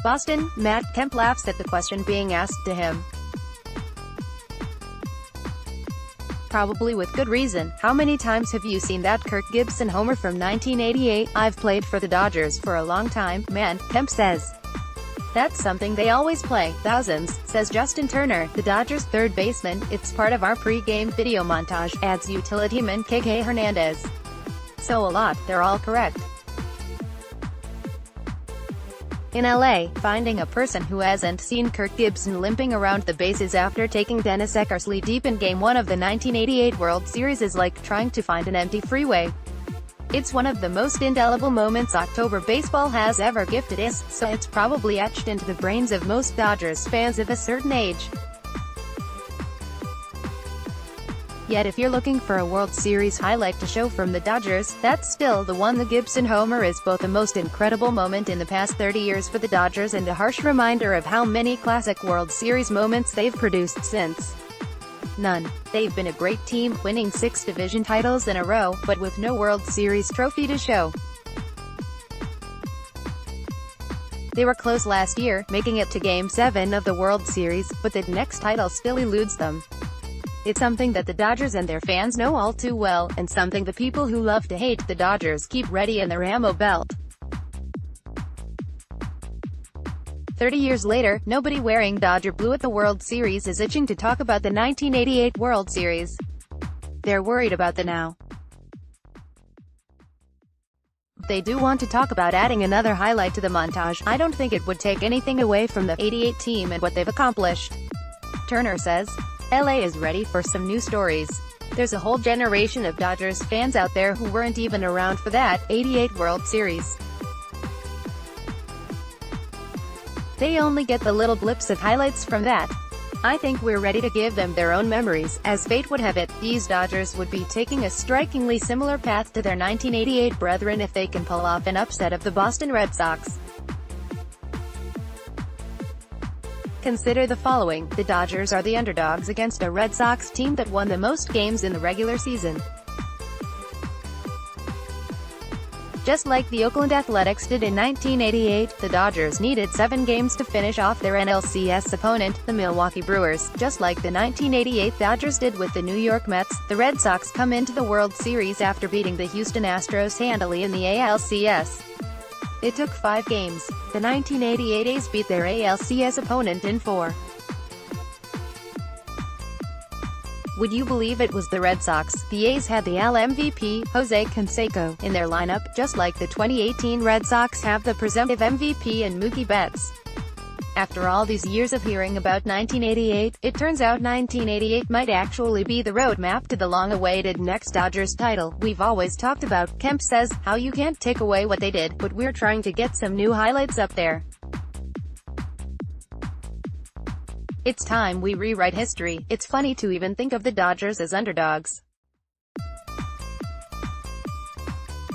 Boston, Matt Kemp laughs at the question being asked to him. Probably with good reason. How many times have you seen that Kirk Gibson homer from 1988? I've played for the Dodgers for a long time, man, Kemp says. That's something they always play, thousands, says Justin Turner, the Dodgers' third baseman. It's part of our pre-game video montage, adds utilityman Kiké Hernández. So a lot, they're all correct. In LA, finding a person who hasn't seen Kirk Gibson limping around the bases after taking Dennis Eckersley deep in Game 1 of the 1988 World Series is like trying to find an empty freeway. It's one of the most indelible moments October baseball has ever gifted us, so it's probably etched into the brains of most Dodgers fans of a certain age. Yet if you're looking for a World Series highlight to show from the Dodgers, that's still the one. The Gibson homer is both the most incredible moment in the past 30 years for the Dodgers and a harsh reminder of how many classic World Series moments they've produced since. None. They've been a great team, winning 6 division titles in a row, but with no World Series trophy to show. They were close last year, making it to Game 7 of the World Series, but the next title still eludes them. It's something that the Dodgers and their fans know all too well, and something the people who love to hate the Dodgers keep ready in their ammo belt. 30 years later, nobody wearing Dodger blue at the World Series is itching to talk about the 1988 World Series. They're worried about the now. They do want to talk about adding another highlight to the montage. I don't think it would take anything away from the '88 team and what they've accomplished. Turner says, LA is ready for some new stories. There's a whole generation of Dodgers fans out there who weren't even around for that '88 World Series. They only get the little blips of highlights from that. I think we're ready to give them their own memories. As fate would have it, these Dodgers would be taking a strikingly similar path to their 1988 brethren if they can pull off an upset of the Boston Red Sox. Consider the following: the Dodgers are the underdogs against a Red Sox team that won the most games in the regular season. Just like the Oakland Athletics did in 1988, the Dodgers needed 7 games to finish off their NLCS opponent, the Milwaukee Brewers. Just like the 1988 Dodgers did with the New York Mets, the Red Sox come into the World Series after beating the Houston Astros handily in the ALCS. It took 5 games. The 1988 A's beat their ALCS opponent in 4. Would you believe it was the Red Sox? The A's had the AL MVP, Jose Canseco, in their lineup, just like the 2018 Red Sox have the presumptive MVP and Mookie Betts. After all these years of hearing about 1988, it turns out 1988 might actually be the roadmap to the long-awaited next Dodgers title. We've always talked about, Kemp says, how you can't take away what they did, but we're trying to get some new highlights up there. It's time we rewrite history. It's funny to even think of the Dodgers as underdogs.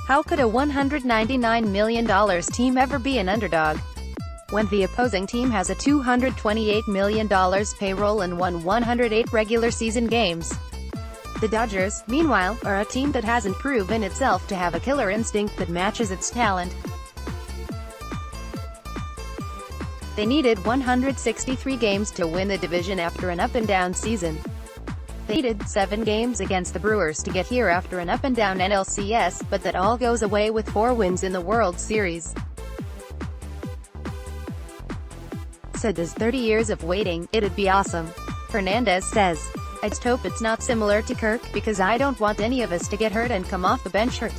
How could a $199 million team ever be an underdog when the opposing team has a $228 million payroll and won 108 regular season games? The Dodgers, meanwhile, are a team that hasn't proven itself to have a killer instinct that matches its talent. They needed 163 games to win the division after an up-and-down season. They needed 7 games against the Brewers to get here after an up-and-down NLCS, but that all goes away with 4 wins in the World Series. So does 30 years of waiting, it'd be awesome. Hernandez says, I just hope it's not similar to Kirk, because I don't want any of us to get hurt and come off the bench hurt.